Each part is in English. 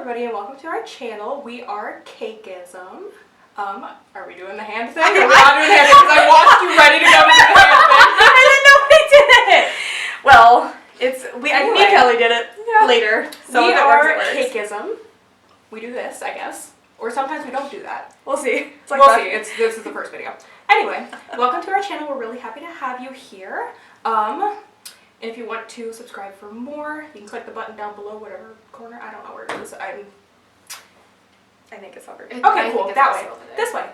everybody, and welcome to our channel. We are Cakeism. Are we doing the hand thing? Or are we not doing the hand thing? Because I watched you ready to go to the hand thing. I didn't know we did it. Well, me and Kelly did it later. So we are Cakeism. We do this, I guess. Or sometimes we don't do that. We'll see. We'll see. This is the first video. Anyway, welcome to our channel. We're really happy to have you here. And if you want to subscribe for more, you can click the button down below, whatever corner. I don't know where it is. I think it's over here. Okay, cool. That way. This way.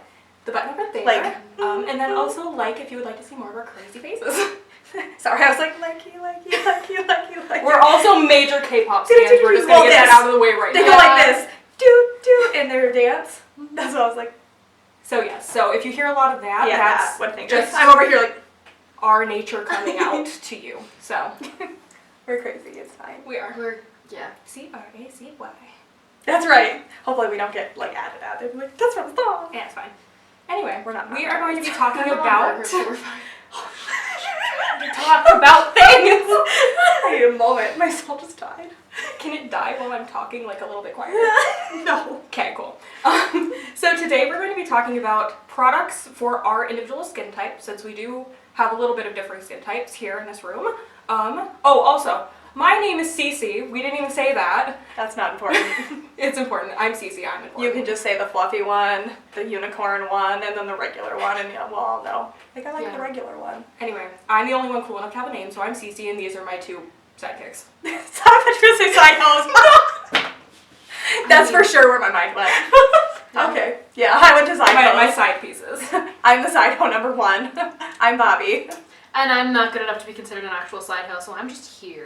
The button over there. Like. And then also like if you would like to see more of our crazy faces. Sorry, I was like you. We're also major K-pop fans. We're just going to get that out of the way right now. They go like this. Do in their dance. That's what I was like. So yes. So if you hear a lot of that, that's one thing. Just I'm over here like our nature coming out to you. So we're crazy. It's fine. We are. We're C-R-A-C-Y. That's right. Hopefully we don't get like added out. They'll be like, that's from the song. Yeah, it's fine. Anyway, we are going to be talking about. We're fine. Talk about things. I need a moment. My soul just died. Can it die while I'm talking like a little bit quieter? No. Okay, cool. So today we're going to be talking about products for our individual skin type, since we do have a little bit of different skin types here in this room. Also, my name is Cece. We didn't even say that. That's not important. It's important. I'm Cece. I'm important. You can just say the fluffy one, the unicorn one, and then the regular one, and we'll all know. Like, I like the regular one. Anyway, I'm the only one cool enough to have a name, so I'm Cece, and these are my two sidekicks. Sorry, I was going to say side hoes. That's for sure where my mind went. Okay. Yeah, I went to side hoes. My side pieces. I'm the side hoe number one. I'm Bobby. And I'm not good enough to be considered an actual side hoe, so I'm just here.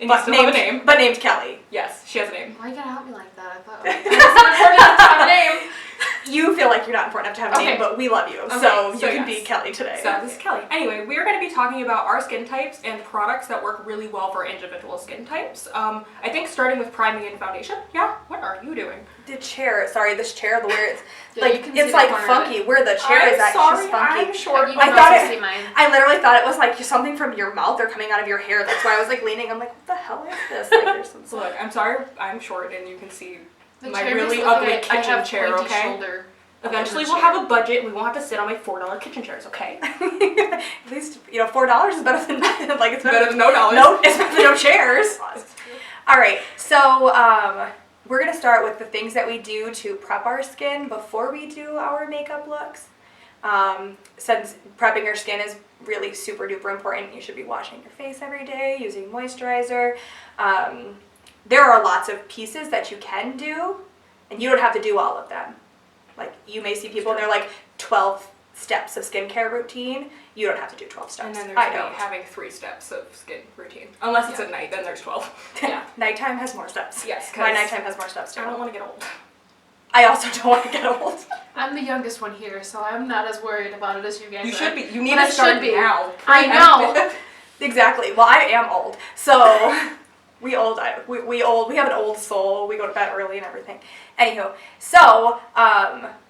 And you still have a name. But named Kelly. Yes, she has a name. Why you gotta help me like that? I thought I wasn't important enough to have a name. You feel like you're not important enough to have a name, but we love you. Okay, so you can be Kelly today. So this is Kelly. Anyway, we are going to be talking about our skin types and products that work really well for individual skin types. I think starting with priming and foundation. Yeah? What are you doing? The chair. Sorry, this chair, the where it's it's like funky. Where the chair is actually funky. I'm short. I thought I literally thought it was like something from your mouth or coming out of your hair. That's why I was like leaning. I'm like, what the hell is this? Like, there's some Look, I'm sorry. I'm short, and you can see my chair really ugly kitchen chair. Okay. Shoulder. Eventually, we'll have a budget. We won't have to sit on my $4 kitchen chairs. Okay. At least $4 is better than nothing. Like it's better than no dollars. No, it's better than no chairs. All right, so we're gonna start with the things that we do to prep our skin before we do our makeup looks. Since prepping your skin is really super duper important, you should be washing your face every day, using moisturizer. There are lots of pieces that you can do, and you don't have to do all of them. Like, you may see people and they're like 12 steps of skincare routine. You don't have to do 12 steps. And then there's having 3 steps of skin routine. Unless it's at night, then there's 12. Yeah. Nighttime has more steps. Yes. My nighttime has more steps too. I don't want to get old. I also don't want to get old. I'm the youngest one here, so I'm not as worried about it as you guys. You should be. You need to start now. I know. Exactly. Well, I am old. So we old. We old. We have an old soul. We go to bed early and everything. Anywho, so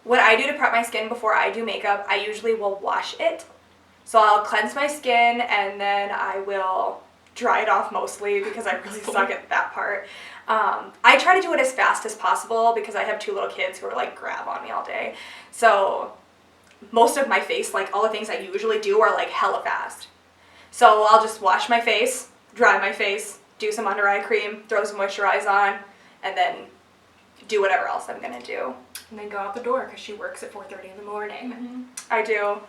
what I do to prep my skin before I do makeup, I usually will wash it. So I'll cleanse my skin and then I will dry it off mostly because I really suck at that part. I try to do it as fast as possible because I have 2 little kids who are like grab on me all day. So most of my face, like all the things I usually do are like hella fast. So I'll just wash my face, dry my face, do some under eye cream, throw some moisturizer on, and then do whatever else I'm gonna do. And then go out the door because she works at 4:30 in the morning. Mm-hmm. I do.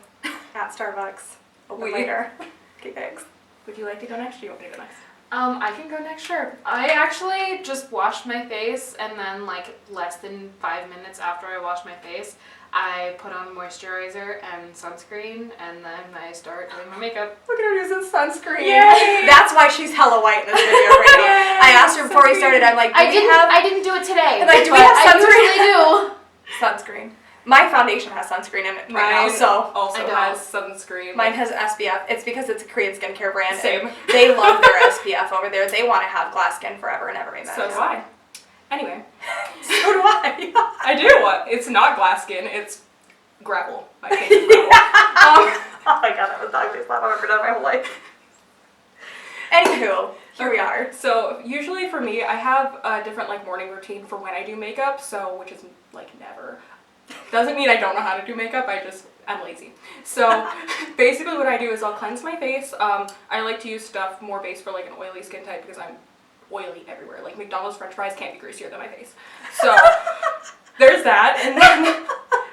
At Starbucks. Open later. Okay, thanks. Would you like to go next or do you want me to go next? I can go next, sure. I actually just washed my face, and then like less than 5 minutes after I washed my face, I put on moisturizer and sunscreen, and then I start doing my makeup. Look at her using sunscreen. Yay! That's why she's hella white in this video right now. Yay! I asked her before we started, I'm like, I didn't do it today. I'm like, do we have sunscreen? I usually do. Sunscreen. My foundation has sunscreen in it right now, so. Also has sunscreen. Mine has SPF. It's because it's a Korean skincare brand. Same. They love their SPF over there. They want to have glass skin forever and ever. So do I. Anyway. So do I. I do. It's not glass skin. It's gravel. My face is gravel. Oh my god, that was the ugliest laugh I've ever done in my whole life. Anywho, Here we are. So usually for me, I have a different like morning routine for when I do makeup, so which is like never. Doesn't mean I don't know how to do makeup, I'm lazy. So basically what I do is I'll cleanse my face. I like to use stuff more based for like an oily skin type because I'm oily everywhere. Like McDonald's french fries can't be greasier than my face. So there's that. And then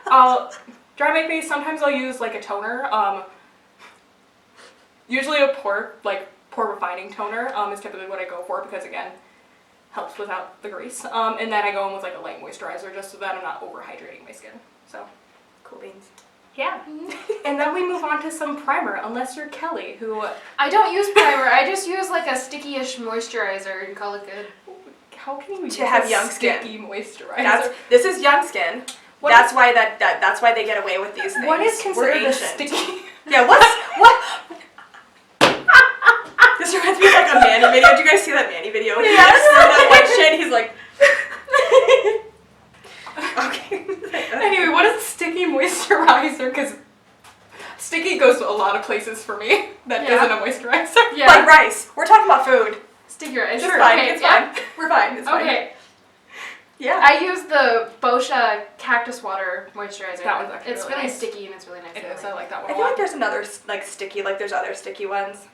I'll dry my face. Sometimes I'll use like a toner. Usually a pore refining toner is typically what I go for because again, helps without the grease. And then I go in with like a light moisturizer just so that I'm not overhydrating my skin. So, Cool beans. yeah. And then we move on to some primer, unless you're Kelly, who... I don't use primer. I just use like a sticky-ish moisturizer and call it good. How can you use have a young skin. sticky moisturizer? This is young skin. What That's why that's why they get away with these things. What is We're considered a ancient. sticky... Yeah, what? This reminds me of like a Manny video. Did you guys see that Manny video? He Yes. that white shit. He's like. Okay. Anyway, what is a sticky moisturizer? Because sticky goes to a lot of places for me that Yeah. isn't a moisturizer. Yeah. Like rice. We're talking about food. Sticky rice. It's Sure. fine. Okay, It's yeah. fine. We're fine. It's fine. Okay. Yeah. I use the Boscia cactus water moisturizer. That one's actually It's really really nice. sticky and it's really nice. It I is. like I like that one I a feel like lot. there's another like sticky. Like there's other sticky ones.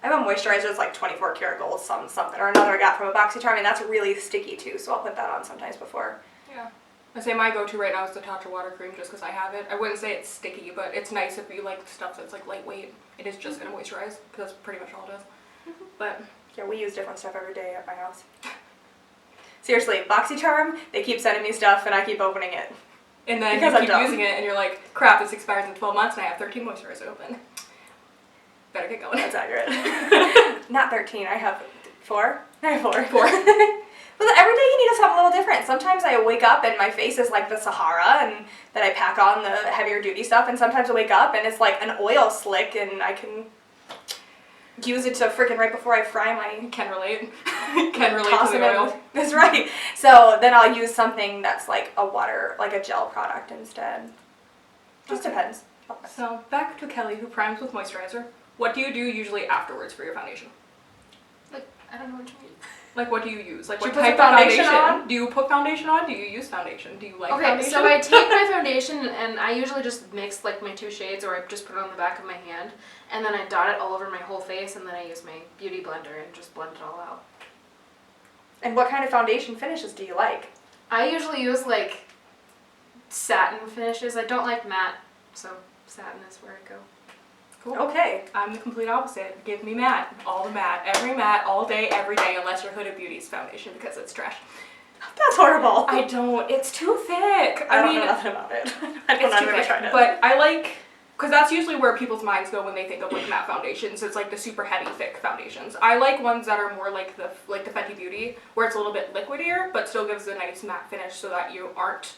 I have a moisturizer that's like 24 karat gold, something or another I got from a BoxyCharm, and that's really sticky too. So I'll put that on sometimes before. Yeah. I say my go-to right now is the Tatcha water cream just because I have it. I wouldn't say it's sticky, but it's nice if you like stuff that's like lightweight. It is just going to moisturize because that's pretty much all it does. But Yeah, we use different stuff every day at my house. Seriously, BoxyCharm, they keep sending me stuff and I keep opening it. and then Because you I'm keep dumb. using it and you're like, crap, this expires in 12 months and I have 13 moisturizers open. Better get going. That's accurate. Not 13, I have 4. I have 4. 4. But every day you need something a little different. Sometimes I wake up and my face is like the Sahara and then I pack on the heavier duty stuff, and sometimes I wake up and it's like an oil slick and I can use it to freaking right before I fry my Can relate. Can relate toss to it the in. oil. That's right. So then I'll use something that's like a water, like a gel product instead. Just Okay. depends. So back to Kelly, who primes with moisturizer. What do you do usually afterwards for your foundation? Like, I don't know what you mean. Like, what do you use? Like, Do what you put type the of foundation foundation? on? Do you put foundation on? Do you use foundation? Do you like Okay, foundation? so I take my foundation and I usually just mix like my 2 shades, or I just put it on the back of my hand, and then I dot it all over my whole face, and then I use my beauty blender and just blend it all out. And what kind of foundation finishes do you like? I usually use like satin finishes. I don't like matte, so satin is where I go. Cool. Okay. I'm the complete opposite. Give me matte. All the matte. Every matte, all day, every day, unless you're Huda Beauty's foundation because it's trash. That's horrible. I don't. It's too thick. I mean, don't know nothing about it. I don't it's know. too I've never thick. tried it. But I like, because that's usually where people's minds go when they think of like matte foundations. It's like the super heavy, thick foundations. I like ones that are more like the Fenty Beauty, where it's a little bit liquidier, but still gives a nice matte finish so that you aren't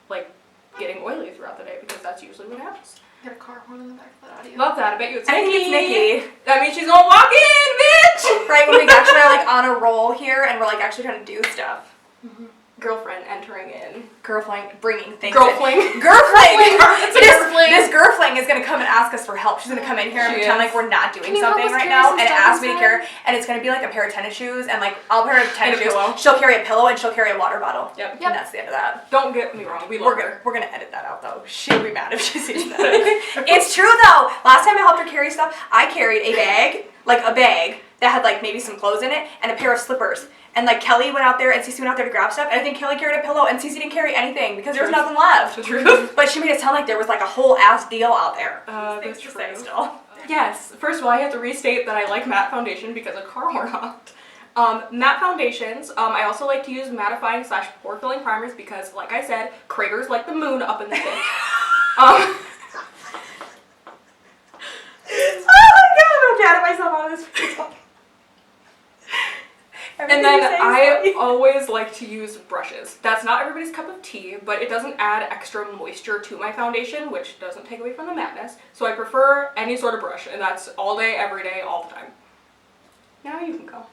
like getting oily throughout the day, because that's usually what happens. Got a car horn in the back of that audio. Love that. I bet you it's I think it's Nikki. That means she's gonna walk in, bitch! Right when we actually are like on a roll here and we're like actually trying to do stuff. Girlfriend entering in. Girlfling bringing things. Girlfling. Girlfling. It's a girlfling. This girlfling is gonna come and ask us for help. She's gonna come in here and She pretend is. like we're not doing Can you help something us right carry now some and stuff ask me to inside? carry. And it's gonna be like a pair of tennis shoes and like I'll pair of tennis And a shoes. pillow. She'll carry a pillow and she'll carry a water bottle. Yep. And that's the end of that. Don't get me wrong. We love her. We're gonna edit that out though. She'll be mad if she sees that. It's true though. Last time I helped her carry stuff, I carried a bag that had like maybe some clothes in it and a pair of slippers. And like Kelly went out there and Cece went out there to grab stuff, and I think Kelly carried a pillow and Cece didn't carry anything because there was Truth. nothing left. The truth. But she made it sound like there was like a whole ass deal out there. That's Just saying true. still. Yes. First of all, I have to restate that I like matte foundation because of car horn honked. Matte foundations. I also like to use mattifying / pore filling primers because, like I said, craters like the moon up in the thing. Oh my god, I'm mad at myself on this. And then I always like to use brushes. That's not everybody's cup of tea, but it doesn't add extra moisture to my foundation, which doesn't take away from the matteness. So I prefer any sort of brush, and that's all day, every day, all the time. Now you can go.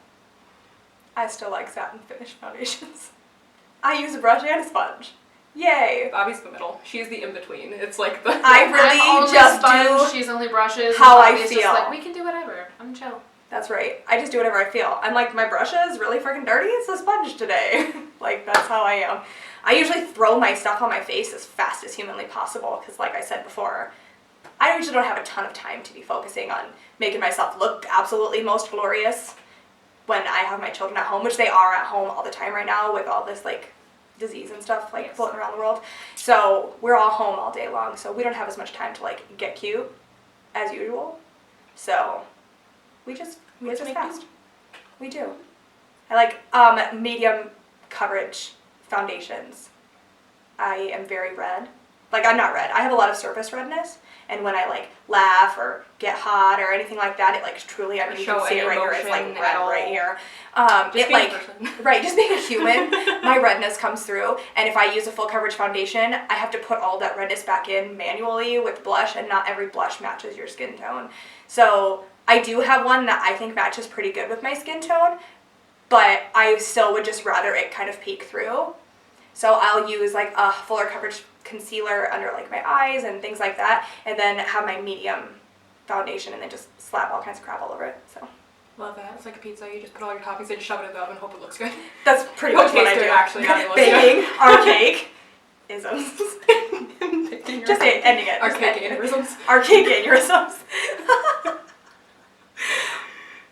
I still like satin finish foundations. I use a brush and a sponge. Yay! Bobby's the middle. She's the in-between. It's like the... I really I'm only just sponge, do she's only brushes. how and I Bobby's feel. Just like, we can do whatever. I'm chill. That's right. I just do whatever I feel. I'm like, my brush is really freaking dirty. It's a sponge today. Like, that's how I am. I usually throw my stuff on my face as fast as humanly possible because, like I said before, I usually don't have a ton of time to be focusing on making myself look absolutely most glorious when I have my children at home, which they are at home all the time right now with all this, like, disease and stuff, like, floating around the world. So we're all home all day long, so we don't have as much time to, like, get cute as usual. So we're just fast. We do. I like medium coverage foundations. I am very red. Like, I'm not red. I have a lot of surface redness, and when I, like, laugh or get hot or anything like that, it, like, truly, I mean, you can see it right here. It's, like, red right here. It, like, right, just being a human, my redness comes through, and if I use a full coverage foundation, I have to put all that redness back in manually with blush, and not every blush matches your skin tone. So I do have one that I think matches pretty good with my skin tone, but I still would just rather it kind of peek through. So I'll use like a fuller coverage concealer under like my eyes and things like that, and then have my medium foundation and then just slap all kinds of crap all over it. So Love that. It's like a pizza. You just put all your toppings in, shove it in the oven, hope it looks good. that's pretty much what I do. Actually, not even Baking our cake isms. Just ending it. Our Just cake ending it. aneurysms. Our cake aneurysms.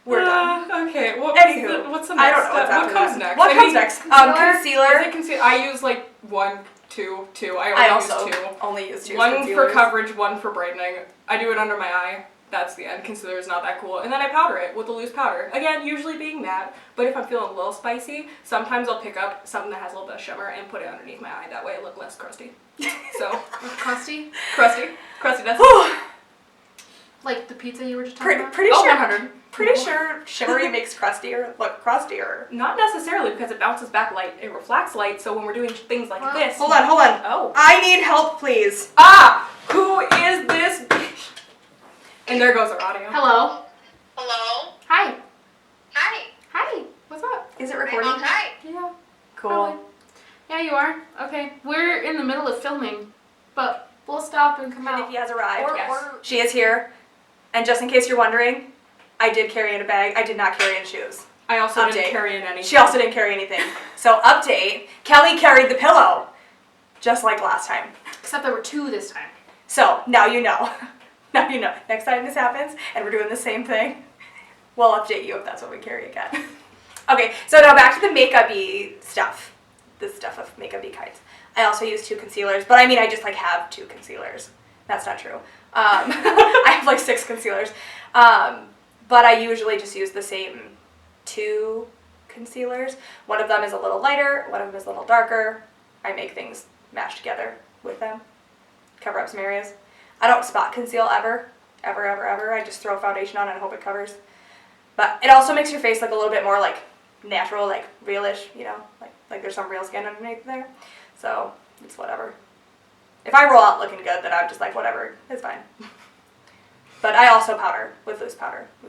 We're done. Okay. Well, Anywho, what's the next I don't know what's step? after What comes that. next? What I comes mean, next? Concealer. Is it concealer? I use like 1, 2, 2. I I only also use 2. only use 2 One concealers. for coverage, one for brightening. I do it under my eye. That's the end. Concealer is not that cool. And then I powder it with a loose powder. Again, usually being matte, but if I'm feeling a little spicy, sometimes I'll pick up something that has a little bit of shimmer and put it underneath my eye. That way I look less crusty. So, Crusty? crusty, that's Like the pizza you were just talking about? Pretty Oh, sure. 100. Pretty sure shimmery makes crustier look crustier. Not necessarily because it bounces back light. It reflects light, so when we're doing things like Well, this. Hold on. Oh. I need help, please. Ah! Who is this bitch? And there goes our audio. Hello. Hello? Hi. Hi. Hi. What's up? Is it I'm recording? on hi. Yeah. Cool. Probably. Yeah, you are. Okay. We're in the middle of filming, but we'll stop and come out. Nikki has arrived. Yes. She is here. And just in case you're wondering, I did carry in a bag. I did not carry in shoes. I also Update. didn't carry in any. She also didn't carry anything. So update, Kelly carried the pillow, just like last time. Except there were 2 this time. So now you know. Now you know. Next time this happens and we're doing the same thing, we'll update you if that's what we carry again. Okay, so now back to the makeup-y stuff. This stuff of makeup-y kinds. I also use 2 concealers, but I mean I just like have 2 concealers. That's not true. I have like 6 concealers. But I usually just use the same 2 concealers. One of them is a little lighter, one of them is a little darker. I make things mash together with them. Cover up some areas. I don't spot conceal ever. Ever. I just throw foundation on and hope it covers. But it also makes your face look a little bit more like natural, like realish, you know? Like there's some real skin underneath there. So it's whatever. If I roll out looking good, then I'm just like, whatever, it's fine. But I also powder with loose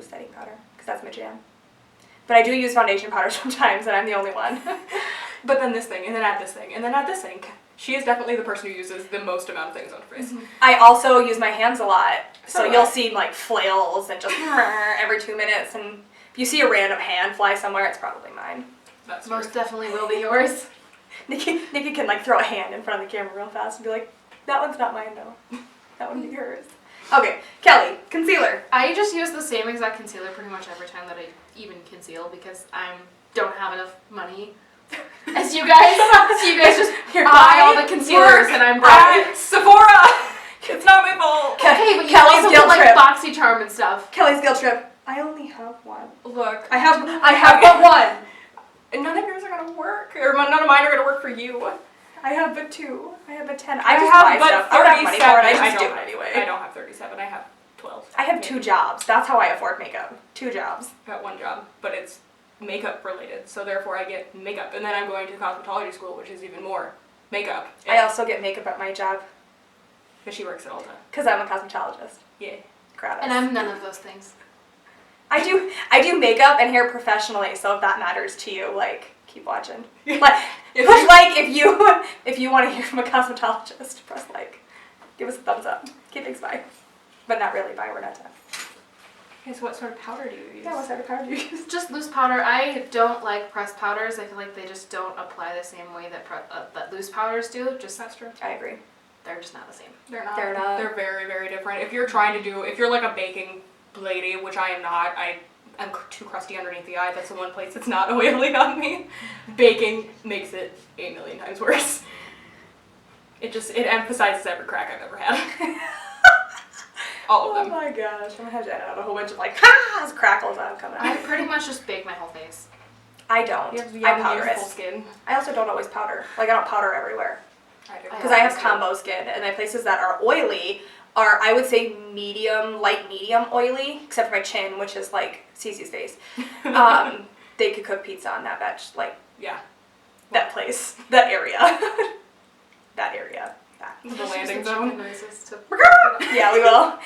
setting powder, because that's my jam. But I do use foundation powder sometimes, and I'm the only one. But then this thing, and then add this thing, and then add this thing. She is definitely the person who uses the most amount of things on her face. I also use my hands a lot, so So do you'll I. see like flails and just every 2 minutes, and if you see a random hand fly somewhere, it's probably mine. That's Most definitely will be yours. Nikki can like throw a hand in front of the camera real fast and be like, that one's not mine though. That would be hers. Okay, Kelly, concealer. I just use the same exact concealer pretty much every time that I even conceal because I don't have enough money. As you guys just buy all the concealers and I'm broke. at Sephora. It's not my fault. Okay, but you Kelly's also guilt put like trip. BoxyCharm and stuff. Kelly's guilt trip. I only have one. Look, I have but one. none of yours are gonna work, or none of mine are gonna work for you. I have but 2. I have but 10. I I just have buy but stuff. I don't have money for it. I 37. just do don't- it anyway. I don't have 37. I have 12. I have 2 jobs. That's how I afford makeup. 2 jobs. I got 1 job, but it's makeup related, so therefore I get makeup, and then I'm going to cosmetology school, which is even more makeup. I also get makeup at my job because she works at Ulta. because I'm a cosmetologist. Yeah. Gratis. And I'm none of those things. I do makeup and hair professionally, so if that matters to you, like, keep watching. Like, push like if you want to hear from a cosmetologist. Press like. Give us a thumbs up. Okay, thanks, bye. But not really, bye, we're not done. Okay, so what sort of powder do you use? Yeah, what sort of powder do you use? Just loose powder. I don't like pressed powders. I feel like they just don't apply the same way that that loose powders do. Just That's true. I agree. they're just not the same. They're not. They're not. They're very, very different. If you're if you're like a baking lady, which I am not, I'm too crusty underneath the eye. That's the one place that's not oily on me. Baking makes it 8 million times worse. It emphasizes every crack I've ever had. All of Oh them. my gosh, I'm gonna have to edit out a whole bunch of like ha crackles out coming I out. pretty much just bake my whole face. I don't. You I have powder beautiful it. skin. I also don't always powder. Like I don't powder everywhere I do. because I have combo skin, and my places that are oily are I would say light medium oily, except for my chin, which is like Cece's face. They could cook pizza on that veg, like Yeah. that place, that area, that area. That. The landing Use zone. chicken noises to Yeah, we will.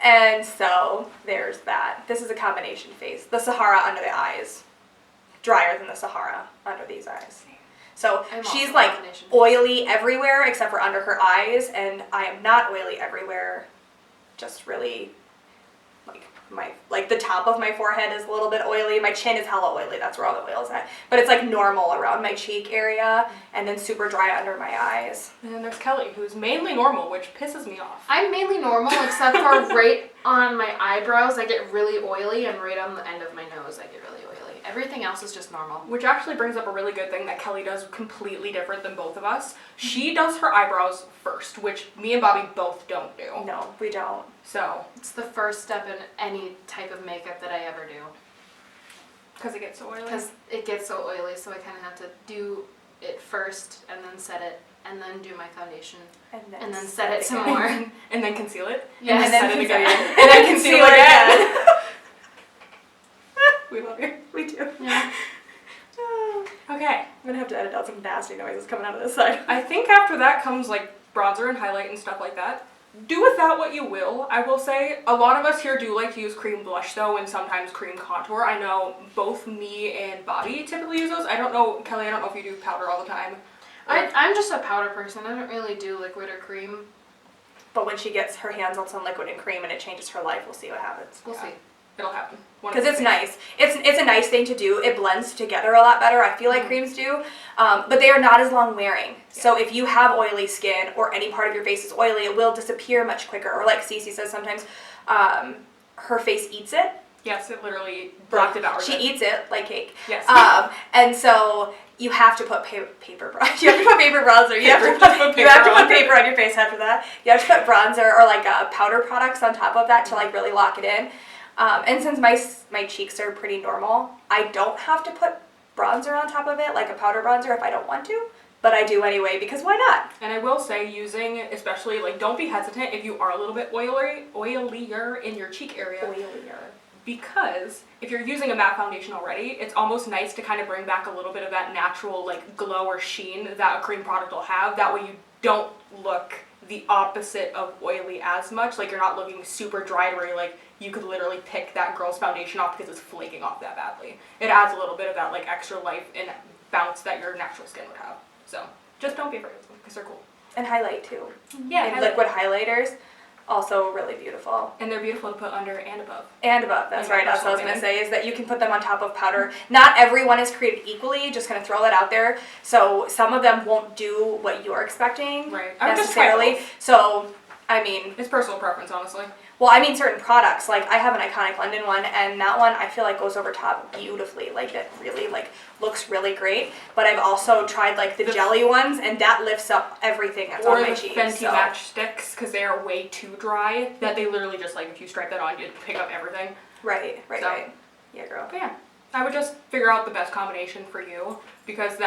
And so there's that. This is a combination face. The Sahara under the eyes, drier than the Sahara under these eyes. So I'm she's also like combination. oily everywhere except for under her eyes, and I am not oily everywhere. Just really like the top of my forehead is a little bit oily. My chin is hella oily. That's where all the oil is at. But it's like normal around my cheek area, and then super dry under my eyes. And then there's Kelly, who's mainly normal, which pisses me off. I'm mainly normal except for right on my eyebrows I get really oily, and right on the end of my nose I get really oily. Everything else is just normal. Which actually brings up a really good thing that Kelly does completely different than both of us. She does her eyebrows first, which me and Bobby both don't do. No, we don't. So, It's the first step in any type of makeup that I ever do. because it gets so oily. Because it gets so oily, so I kind of have to do it first and then set it and then do my foundation and then set it some more. And then conceal it. Yes. And then set it conceal again. it. And then conceal it again. We love you. We do. Yeah. Okay. I'm gonna have to edit out some nasty noises coming out of this side. I think after that comes like bronzer and highlight and stuff like that. Do with that what you will. I will say a lot of us here do like to use cream blush though, and sometimes cream contour. I know both me and Bobby typically use those. I don't know, Kelly, I don't know if you do powder all the time. I'm just a powder person. I don't really do liquid or cream. But when she gets her hands on some liquid and cream and it changes her life, we'll see what happens. We'll Yeah. see. It'll happen. Because it's nice. It's a nice thing to do. It blends together a lot better, I feel like creams do. But they are not as long wearing. So if you have oily skin or any part of your face is oily, it will disappear much quicker. Or like Cece says sometimes, her face eats it. Yes, it literally devours She it. eats it like cake. Yes. And so you have to put paper bronzer. You have to put paper bronzer. You have to Just put, put you have to paper put paper on your face after that. You have to put bronzer or like powder products on top of that to like really lock it in. And since my cheeks are pretty normal, I don't have to put bronzer on top of it, like a powder bronzer if I don't want to. But I do anyway because why not? And I will say, using, especially, like, don't be hesitant if you are a little bit oilier in your cheek area. Oilier. Because if you're using a matte foundation already, it's almost nice to kind of bring back a little bit of that natural, like, glow or sheen that a cream product will have. That way you don't look the opposite of oily as much. Like, you're not looking super dry where you're like, you could literally pick that girl's foundation off because it's flaking off that badly. It adds a little bit of that, like, extra life and bounce that your natural skin would have. So, just don't be afraid of them because they're cool. And highlight too. Yeah, And liquid highlighters, also really beautiful. And they're beautiful to put under and above. And above, that's Okay, right, that's what I was personal gonna say, is that you can put them on top of powder. Not everyone is created equally, just gonna throw that out there. So some of them won't do what you're expecting Right. I would just try necessarily. both. So, I mean, It's personal preference, honestly. well, I mean certain products, like I have an Iconic London one, and that one I feel like goes over top beautifully. Like it really like looks really great. But I've also tried like the jelly ones, and that lifts up everything that's Or on the my cheeks. Fenty so. Match Sticks, because they are way too dry, that they literally just, like, if you stripe that on, you pick up everything. Right. So- Right. Yeah, girl. But yeah, I would just figure out the best combination for you, because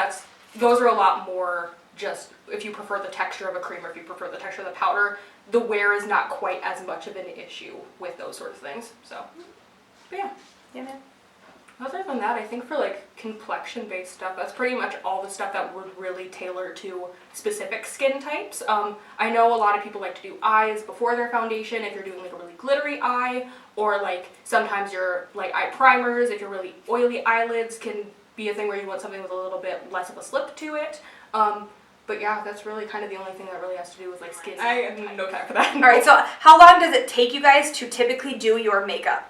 those are a lot more just, if you prefer the texture of a cream or if you prefer the texture of the powder, the wear is not quite as much of an issue with those sort of things. So, but yeah. Yeah, man. Other than that, I think for like complexion-based stuff, that's pretty much all the stuff that would really tailor to specific skin types. I know a lot of people like to do eyes before their foundation if you're doing like a really glittery eye, or like sometimes your like eye primers, if you're really oily eyelids, can be a thing where you want something with a little bit less of a slip to it. But yeah, that's really kind of the only thing that really has to do with like skin. I have no time for that. All right, so how long does it take you guys to typically do your makeup?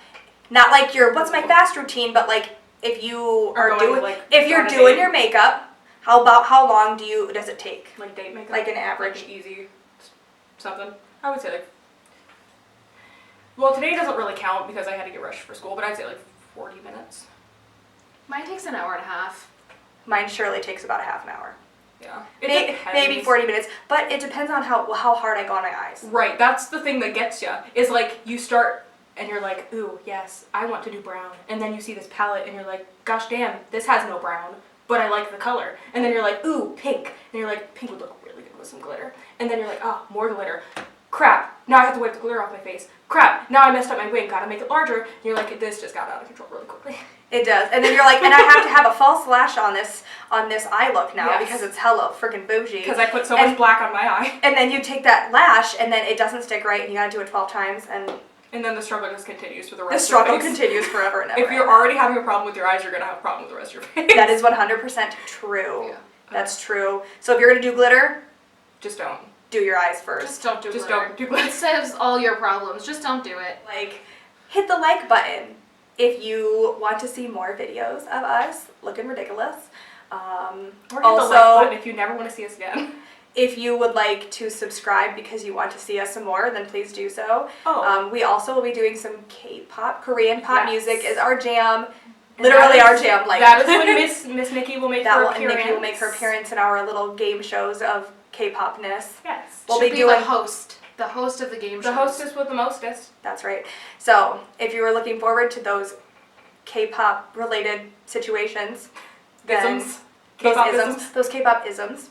Not like your what's my fast routine, but like if you Or are going, doing like, if you're on a doing date. your makeup, how long does it take? Like date makeup. Like an average. Like easy something. I would say like. Well, today doesn't really count because I had to get rushed for school, but I'd say like 40 minutes. Mine takes an hour and a half. Mine surely takes about a half an hour. Yeah. It Maybe depends. 40 minutes, but it depends on how hard I go on my eyes. Right, that's the thing that gets you. Is like you start and you're like, ooh, yes, I want to do brown. And then you see this palette and you're like, gosh damn, this has no brown, but I like the color. And then you're like, ooh, pink. And you're like, pink would look really good with some glitter. And then you're like, oh, more glitter. Crap, now I have to wipe the glitter off my face. Crap, now I messed up my wing, gotta make it larger. And you're like, this just got out of control really quickly. It does, and then you're like, and I have to have a false lash on this eye look now Yes. because it's hella freaking bougie. Because I put so much black on my eye. And then you take that lash, and then it doesn't stick right, and you gotta do it 12 times, and And then the struggle just continues for the the rest struggle of the face. continues forever and ever. If you're already having a problem with your eyes, you're gonna have a problem with the rest of your face. That is 100% true. Yeah. That's true. So if you're gonna do glitter, Just don't. do your eyes first. Just don't do Just glitter. don't do glitter. It saves all your problems. Just don't do it. Like, hit the like button if you want to see more videos of us looking ridiculous. Or hit Also- the like button if you never want to see us again. If you would like to subscribe because you want to see us some more, then please do so. Oh. We also will be doing some K-pop, Korean pop Yes. music is our jam. And Literally that our is- jam. Like that is when Miss Nikki will make that her will, appearance. Nikki will make her appearance in our little game shows of K-popness. Yes. We'll Should be be doing- the host of the game The shows. hostess with the mostest. That's right. So if you are looking forward to those K-pop related situations, then Isms. those K-pop isms, isms. those K-pop isms,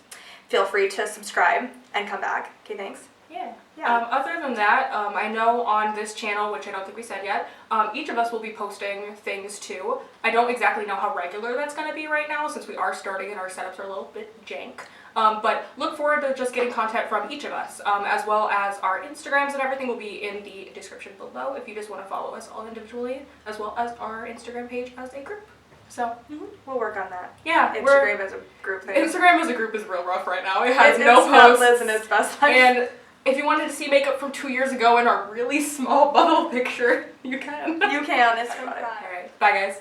feel free to subscribe and come back. Okay, thanks. Yeah. Yeah. Other than that, I know on this channel, which I don't think we said yet, each of us will be posting things too. I don't exactly know how regular that's going to be right now since we are starting and our setups are a little bit jank. But look forward to just getting content from each of us, as well as our Instagrams and everything will be in the description below if you just want to follow us all individually, as well as our Instagram page as a group. So, We'll work on that. yeah, Instagram as a group thing. Instagram as a group is real rough right now. It has It's no not posts. living its best life. And if you wanted to see makeup from 2 years ago in our really small bubble picture, you can. You can. It's Alright, bye guys.